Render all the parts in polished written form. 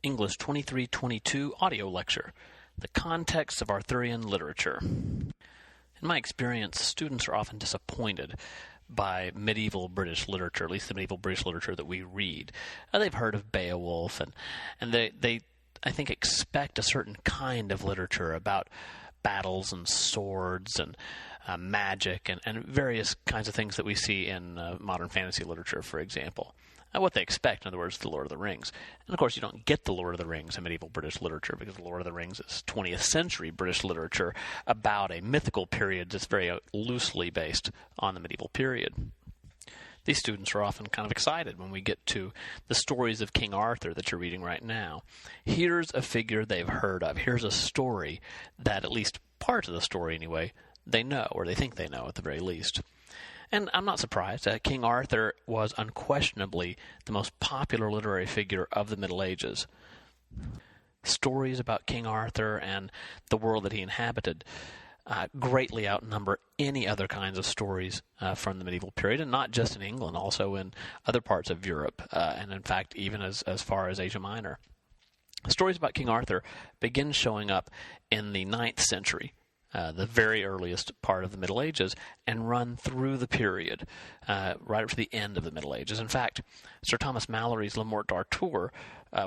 English 2322 audio lecture, The Context of Arthurian Literature. In my experience, students are often disappointed by medieval British literature, at least the medieval British literature that we read. They've heard of Beowulf, and they I think, expect a certain kind of literature about battles and swords and magic and various kinds of things that we see in modern fantasy literature, for example. What they expect, in other words, the Lord of the Rings. And, of course, you don't get the Lord of the Rings in medieval British literature because the Lord of the Rings is 20th century British literature about a mythical period that's very loosely based on the medieval period. These students are often kind of excited when we get to the stories of King Arthur that you're reading right now. Here's a figure they've heard of. Here's a story that, at least part of the story anyway, they know, or they think they know at the very least. And I'm not surprised. King Arthur was unquestionably the most popular literary figure of the Middle Ages. Stories about King Arthur and the world that he inhabited greatly outnumber any other kinds of stories from the medieval period, and not just in England, also in other parts of Europe, and in fact even as far as Asia Minor. Stories about King Arthur begin showing up in the 9th century, the very earliest part of the Middle Ages, and run through the period, right up to the end of the Middle Ages. In fact, Sir Thomas Malory's Le Morte d'Arthur,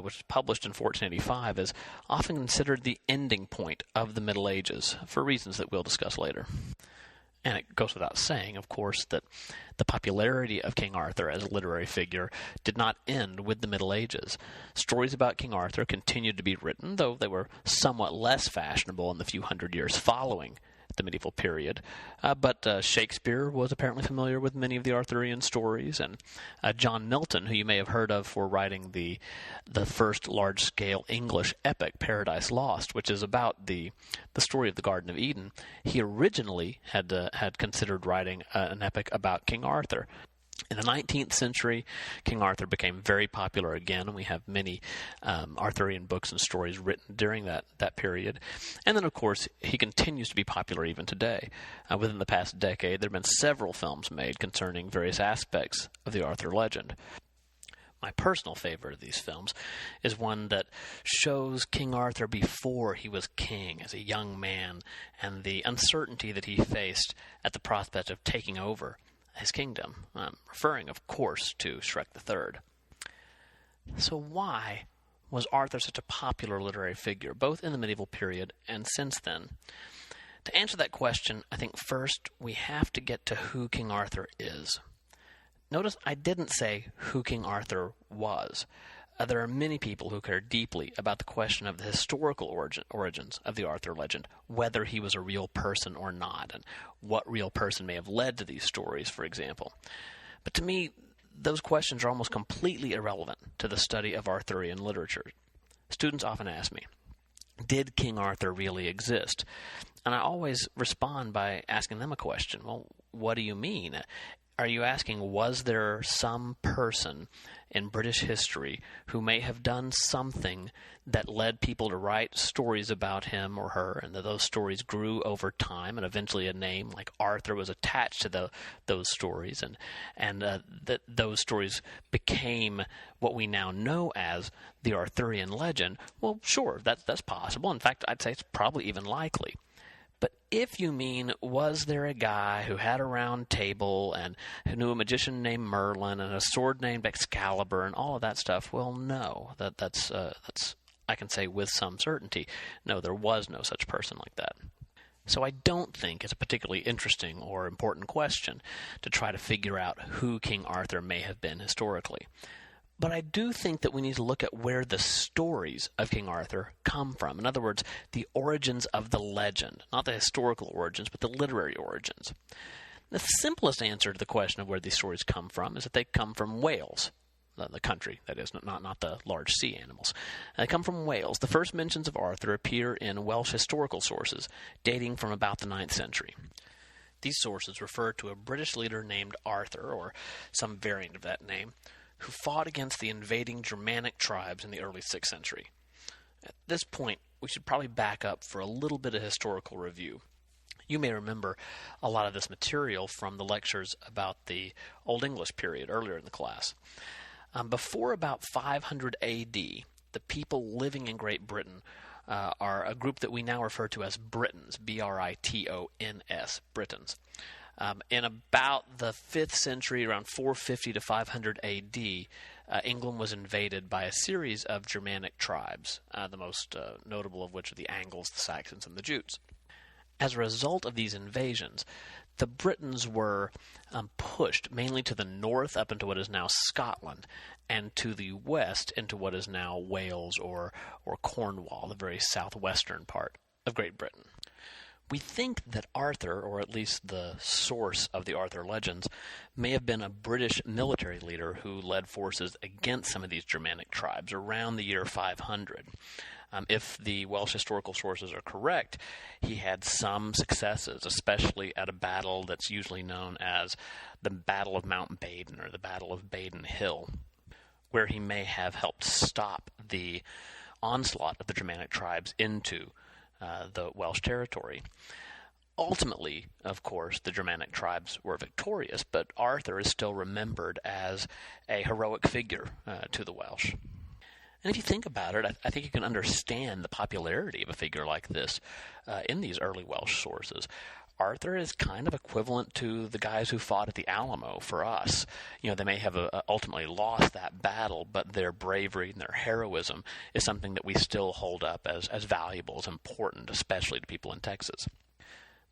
which was published in 1485, is often considered the ending point of the Middle Ages, for reasons that we'll discuss later. And it goes without saying, of course, that the popularity of King Arthur as a literary figure did not end with the Middle Ages. Stories about King Arthur continued to be written, though they were somewhat less fashionable in the few hundred years following the medieval period. But Shakespeare was apparently familiar with many of the Arthurian stories, and John Milton, who you may have heard of for writing the first large-scale English epic, Paradise Lost, which is about the story of the Garden of Eden, he originally had considered writing an epic about King Arthur. In the 19th century, King Arthur became very popular again, and we have many Arthurian books and stories written during that period. And then, of course, he continues to be popular even today. Within the past decade, there have been several films made concerning various aspects of the Arthur legend. My personal favorite of these films is one that shows King Arthur before he was king, as a young man, and the uncertainty that he faced at the prospect of taking over his kingdom, referring, of course, to Shrek III. So why was Arthur such a popular literary figure, both in the medieval period and since then? To answer that question, I think first we have to get to who King Arthur is. Notice I didn't say who King Arthur was. There are many people who care deeply about the question of the historical origins of the Arthur legend, whether he was a real person or not, and what real person may have led to these stories, for example. But to me, those questions are almost completely irrelevant to the study of Arthurian literature. Students often ask me, did King Arthur really exist? And I always respond by asking them a question. Well, what do you mean? Are you asking, was there some person in British history who may have done something that led people to write stories about him or her, and that those stories grew over time, and eventually a name like Arthur was attached to those stories, and that those stories became what we now know as the Arthurian legend? Well, sure, that's possible. In fact, I'd say it's probably even likely. But if you mean, was there a guy who had a round table and who knew a magician named Merlin and a sword named Excalibur and all of that stuff, well, no. That's I can say with some certainty, no, there was no such person like that. So I don't think it's a particularly interesting or important question to try to figure out who King Arthur may have been historically. But I do think that we need to look at where the stories of King Arthur come from. In other words, the origins of the legend. Not the historical origins, but the literary origins. The simplest answer to the question of where these stories come from is that they come from Wales. The country, that is, not the large sea animals. They come from Wales. The first mentions of Arthur appear in Welsh historical sources, dating from about the 9th century. These sources refer to a British leader named Arthur, or some variant of that name, who fought against the invading Germanic tribes in the early 6th century. At this point, we should probably back up for a little bit of historical review. You may remember a lot of this material from the lectures about the Old English period earlier in the class. Before about 500 AD, the people living in Great Britain are a group that we now refer to as Britons, Britons, Britons. In about the 5th century, around 450 to 500 A.D., England was invaded by a series of Germanic tribes, the most notable of which are the Angles, the Saxons, and the Jutes. As a result of these invasions, the Britons were pushed mainly to the north up into what is now Scotland, and to the west into what is now Wales or Cornwall, the very southwestern part of Great Britain. We think that Arthur, or at least the source of the Arthur legends, may have been a British military leader who led forces against some of these Germanic tribes around the year 500. If the Welsh historical sources are correct, he had some successes, especially at a battle that's usually known as the Battle of Mount Badon or the Battle of Badon Hill, where he may have helped stop the onslaught of the Germanic tribes into the Welsh territory. Ultimately, of course, the Germanic tribes were victorious, but Arthur is still remembered as a heroic figure to the Welsh. And if you think about it, I think you can understand the popularity of a figure like this in these early Welsh sources. Arthur is kind of equivalent to the guys who fought at the Alamo for us. You know, they may have ultimately lost that battle, but their bravery and their heroism is something that we still hold up as valuable, as important, especially to people in Texas.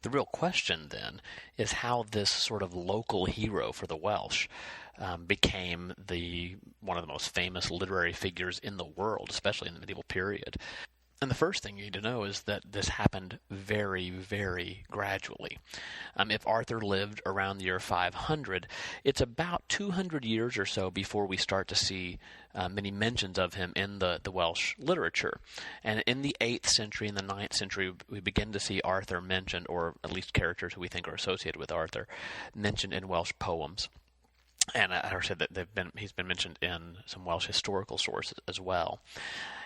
The real question, then, is how this sort of local hero for the Welsh became one of the most famous literary figures in the world, especially in the medieval period. And the first thing you need to know is that this happened very, very gradually. If Arthur lived around the year 500, it's about 200 years or so before we start to see many mentions of him in the Welsh literature. And in the 8th century and the 9th century, we begin to see Arthur mentioned, or at least characters who we think are associated with Arthur, mentioned in Welsh poems. And I said that he's been mentioned in some Welsh historical sources as well.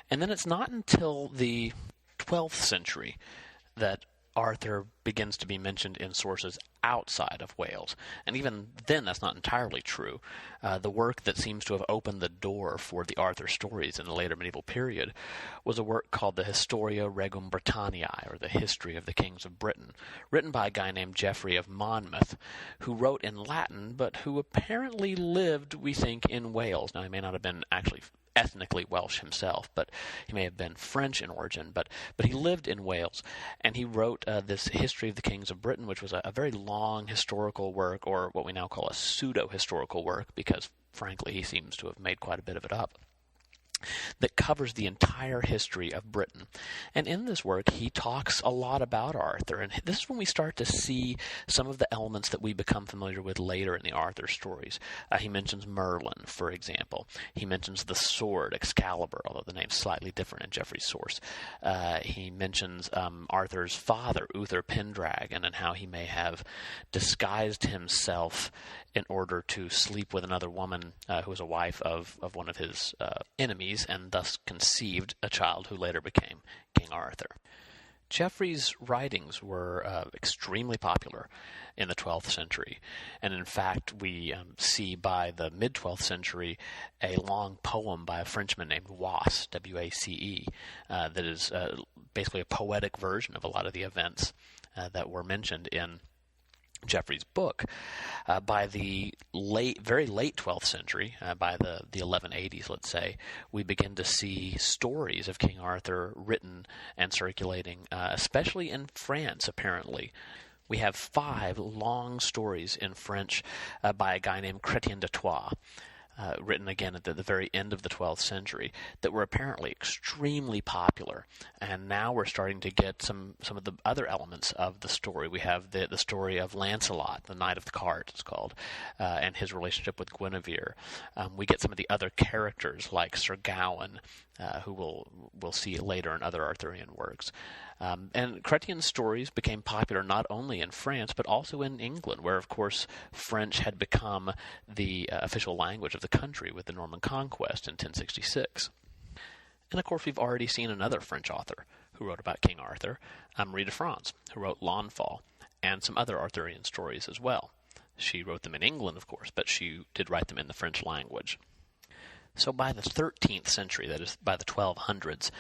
And then it's not until the 12th century that Arthur begins to be mentioned in sources outside of Wales. And even then, that's not entirely true. The work that seems to have opened the door for the Arthur stories in the later medieval period was a work called the Historia Regum Britanniae, or the History of the Kings of Britain, written by a guy named Geoffrey of Monmouth, who wrote in Latin, but who apparently lived, we think, in Wales. Now, he may not have been actually ethnically Welsh himself, but he may have been French in origin, but he lived in Wales, and he wrote this History of the Kings of Britain, which was a very long historical work, or what we now call a pseudo-historical work, because, frankly, he seems to have made quite a bit of it up, that covers the entire history of Britain. And in this work, he talks a lot about Arthur, and this is when we start to see some of the elements that we become familiar with later in the Arthur stories. He mentions Merlin, for example. He mentions the sword, Excalibur, although the name's slightly different in Geoffrey's source. He mentions Arthur's father, Uther Pendragon, and how he may have disguised himself in order to sleep with another woman who was a wife of one of his enemies, and thus conceived a child who later became King Arthur. Geoffrey's writings were extremely popular in the 12th century, and in fact we see by the mid-12th century a long poem by a Frenchman named Wace, W-A-C-E, that is basically a poetic version of a lot of the events that were mentioned in Geoffrey's book. By the very late 12th century, by the 1180s, let's say, we begin to see stories of King Arthur written and circulating, especially in France, apparently. We have 5 long stories in French by a guy named Chrétien de Troyes, written again at the very end of the 12th century, that were apparently extremely popular. And now we're starting to get some of the other elements of the story. We have the story of Lancelot, the Knight of the Cart, it's called, and his relationship with Guinevere. We get some of the other characters like Sir Gawain, who we'll see later in other Arthurian works. And Chrétien's stories became popular not only in France, but also in England, where, of course, French had become the official language of the country with the Norman Conquest in 1066. And, of course, we've already seen another French author who wrote about King Arthur, Marie de France, who wrote Launfal, and some other Arthurian stories as well. She wrote them in England, of course, but she did write them in the French language. So by the 13th century, that is by the 1200s,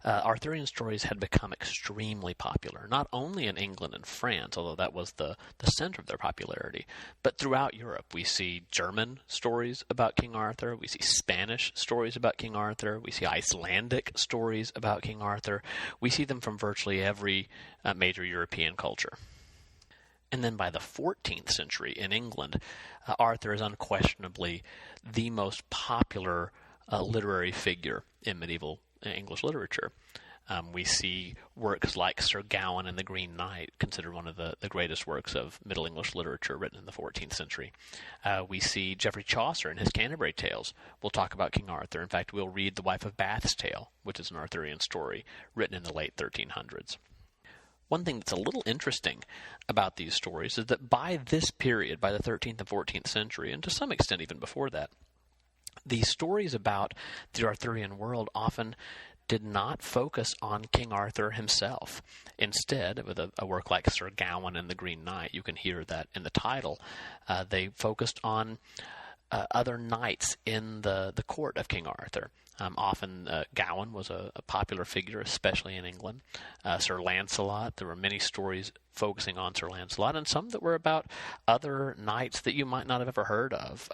Arthurian stories had become extremely popular, not only in England and France, although that was the center of their popularity, but throughout Europe. We see German stories about King Arthur, we see Spanish stories about King Arthur, we see Icelandic stories about King Arthur. We see them from virtually every major European culture. And then by the 14th century in England, Arthur is unquestionably the most popular literary figure in medieval English literature. We see works like Sir Gawain and the Green Knight, considered one of the greatest works of Middle English literature written in the 14th century. We see Geoffrey Chaucer in his Canterbury Tales. We'll talk about King Arthur. In fact, we'll read The Wife of Bath's Tale, which is an Arthurian story written in the late 1300s. One thing that's a little interesting about these stories is that by this period, by the 13th and 14th century, and to some extent even before that, the stories about the Arthurian world often did not focus on King Arthur himself. Instead, with a work like Sir Gawain and the Green Knight, you can hear that in the title, they focused on other knights in the court of King Arthur. Often Gawain was a popular figure, especially in England. Sir Lancelot, there were many stories focusing on Sir Lancelot, and some that were about other knights that you might not have ever heard of.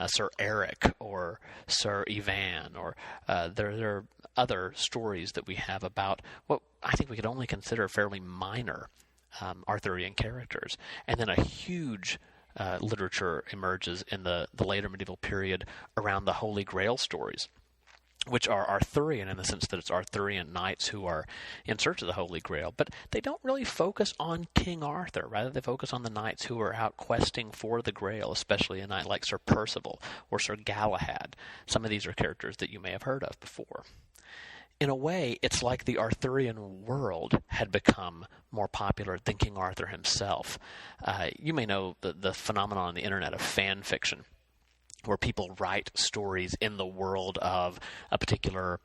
Sir Eric or Sir Ivan, or there are other stories that we have about what I think we could only consider fairly minor Arthurian characters. And then a huge literature emerges in the later medieval period around the Holy Grail stories, which are Arthurian in the sense that it's Arthurian knights who are in search of the Holy Grail. But they don't really focus on King Arthur. Rather, they focus on the knights who are out questing for the Grail, especially a knight like Sir Percival or Sir Galahad. Some of these are characters that you may have heard of before. In a way, it's like the Arthurian world had become more popular than King Arthur himself. You may know the phenomenon on the internet of fan fiction, where people write stories in the world of a particular,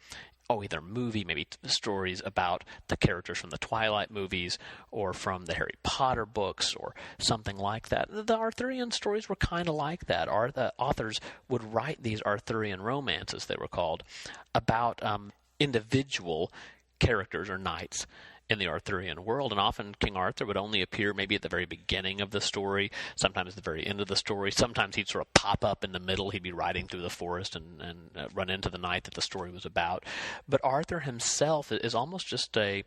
either movie, maybe stories about the characters from the Twilight movies or from the Harry Potter books or something like that. The Arthurian stories were kind of like that. The authors would write these Arthurian romances, they were called, about individual characters or knights in the Arthurian world, and often King Arthur would only appear maybe at the very beginning of the story, sometimes at the very end of the story. Sometimes he'd sort of pop up in the middle. He'd be riding through the forest and run into the knight that the story was about. But Arthur himself is almost just a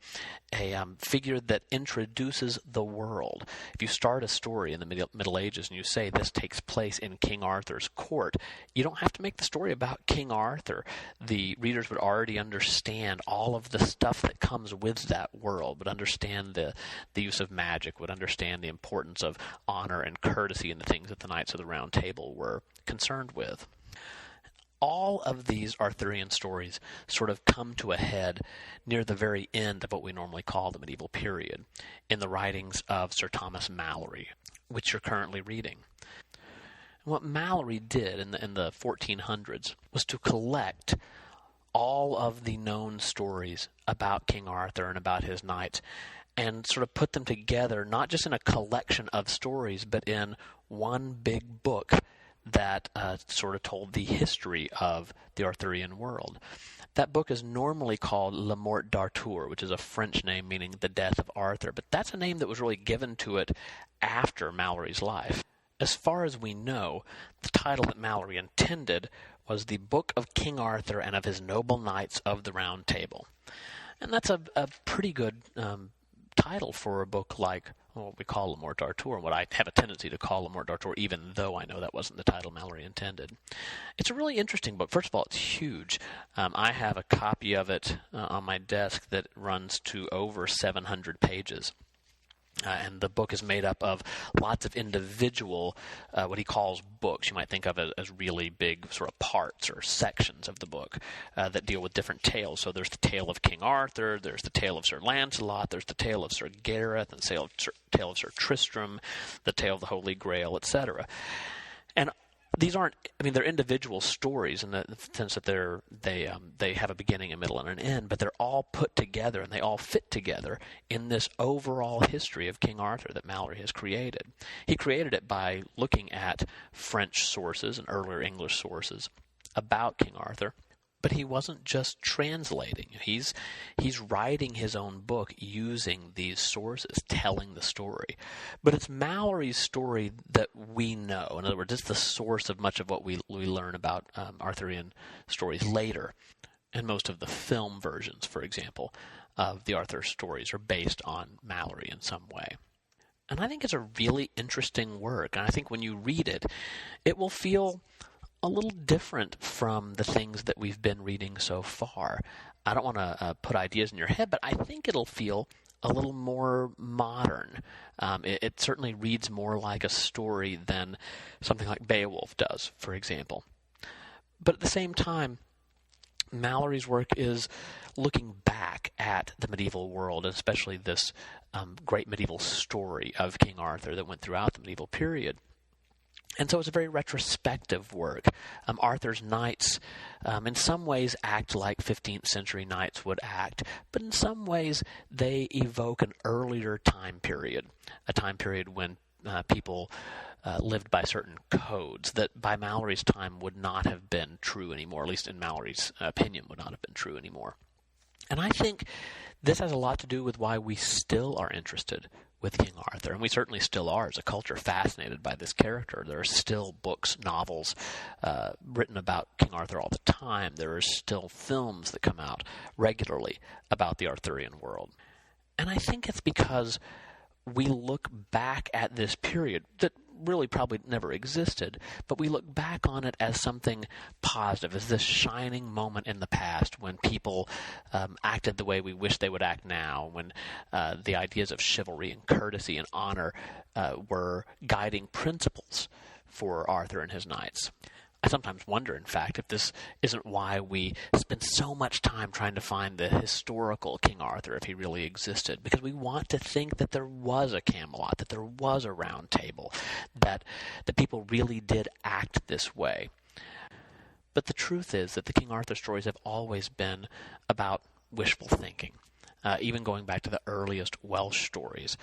figure that introduces the world. If you start a story in the Middle Ages and you say this takes place in King Arthur's court, you don't have to make the story about King Arthur. The readers would already understand all of the stuff that comes with that world, would understand the use of magic, would understand the importance of honor and courtesy and the things that the Knights of the Round Table were concerned with. All of these Arthurian stories sort of come to a head near the very end of what we normally call the medieval period, in the writings of Sir Thomas Malory, which you're currently reading. And what Malory did in the 1400s was to collect all of the known stories about King Arthur and about his knights, and sort of put them together, not just in a collection of stories, but in one big book that sort of told the history of the Arthurian world. That book is normally called La Mort d'Arthur, which is a French name meaning the death of Arthur, but that's a name that was really given to it after Malory's life. As far as we know, the title that Malory intended was the Book of King Arthur and of His Noble Knights of the Round Table. And that's a pretty good title for a book like what we call La Mort d'Arthur, and what I have a tendency to call La Mort d'Arthur, even though I know that wasn't the title Malory intended. It's a really interesting book. First of all, it's huge. I have a copy of it on my desk that runs to over 700 pages. And the book is made up of lots of individual, what he calls books. You might think of it as really big sort of parts or sections of the book that deal with different tales. So there's the tale of King Arthur, there's the tale of Sir Lancelot, there's the tale of Sir Gareth, and the tale of Sir Tristram, the tale of the Holy Grail, etc. And these aren't, they're individual stories in the sense that they have a beginning, a middle, and an end, but they're all put together and they all fit together in this overall history of King Arthur that Malory has created. He created it by looking at French sources and earlier English sources, about King Arthur. But he wasn't just translating. He's writing his own book using these sources, telling the story. But it's Malory's story that we know. In other words, it's the source of much of what we learn about Arthurian stories later. And most of the film versions, for example, of the Arthur stories are based on Malory in some way. And I think it's a really interesting work. And I think when you read it, it will feel a little different from the things that we've been reading so far. I don't want to put ideas in your head, but I think it'll feel a little more modern. It certainly reads more like a story than something like Beowulf does, for example. But at the same time, Malory's work is looking back at the medieval world, especially this great medieval story of King Arthur that went throughout the medieval period. And so it's a very retrospective work. Arthur's knights, in some ways, act like 15th century knights would act, but in some ways they evoke an earlier time period, a time period when people lived by certain codes that by Malory's time would not have been true anymore, at least in Malory's opinion would not have been true anymore. And I think this has a lot to do with why we still are interested with King Arthur, and we certainly still are as a culture fascinated by this character. There are still books, novels written about King Arthur all the time. There are still films that come out regularly about the Arthurian world. And I think it's because we look back at this period that really probably never existed, but we look back on it as something positive, as this shining moment in the past when people acted the way we wish they would act now, when the ideas of chivalry and courtesy and honor were guiding principles for Arthur and his knights. I sometimes wonder, in fact, if this isn't why we spend so much time trying to find the historical King Arthur, if he really existed, because we want to think that there was a Camelot, that there was a Round Table, that the people really did act this way. But the truth is that the King Arthur stories have always been about wishful thinking. Even going back to the earliest Welsh stories,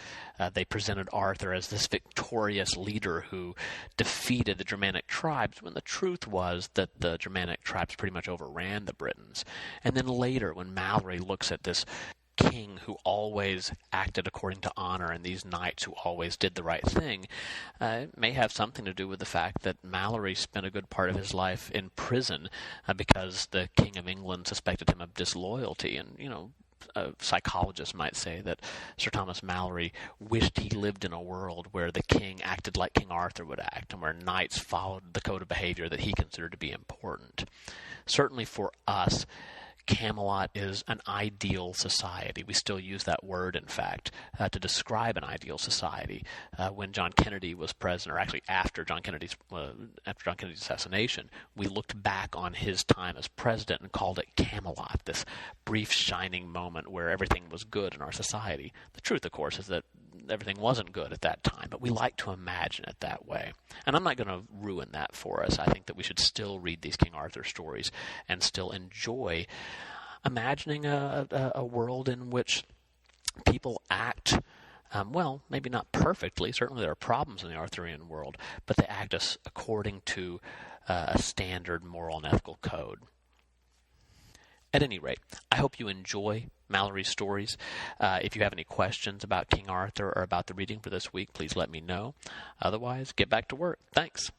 they presented Arthur as this victorious leader who defeated the Germanic tribes, when the truth was that the Germanic tribes pretty much overran the Britons. And then later, when Malory looks at this king who always acted according to honor and these knights who always did the right thing, it may have something to do with the fact that Malory spent a good part of his life in prison because the King of England suspected him of disloyalty. And, psychologists might say that Sir Thomas Malory wished he lived in a world where the king acted like King Arthur would act and where knights followed the code of behavior that he considered to be important. Certainly for us, Camelot is an ideal society. We still use that word, in fact, to describe an ideal society. When John Kennedy was president, or actually after John Kennedy's assassination, we looked back on his time as president and called it Camelot, this brief shining moment where everything was good in our society. The truth, of course, is that everything wasn't good at that time, but we like to imagine it that way. And I'm not going to ruin that for us. I think that we should still read these King Arthur stories and still enjoy imagining a world in which people act, maybe not perfectly. Certainly there are problems in the Arthurian world, but they act according to a standard moral and ethical code. At any rate, I hope you enjoy Malory's stories. If you have any questions about King Arthur or about the reading for this week, please let me know. Otherwise, get back to work. Thanks.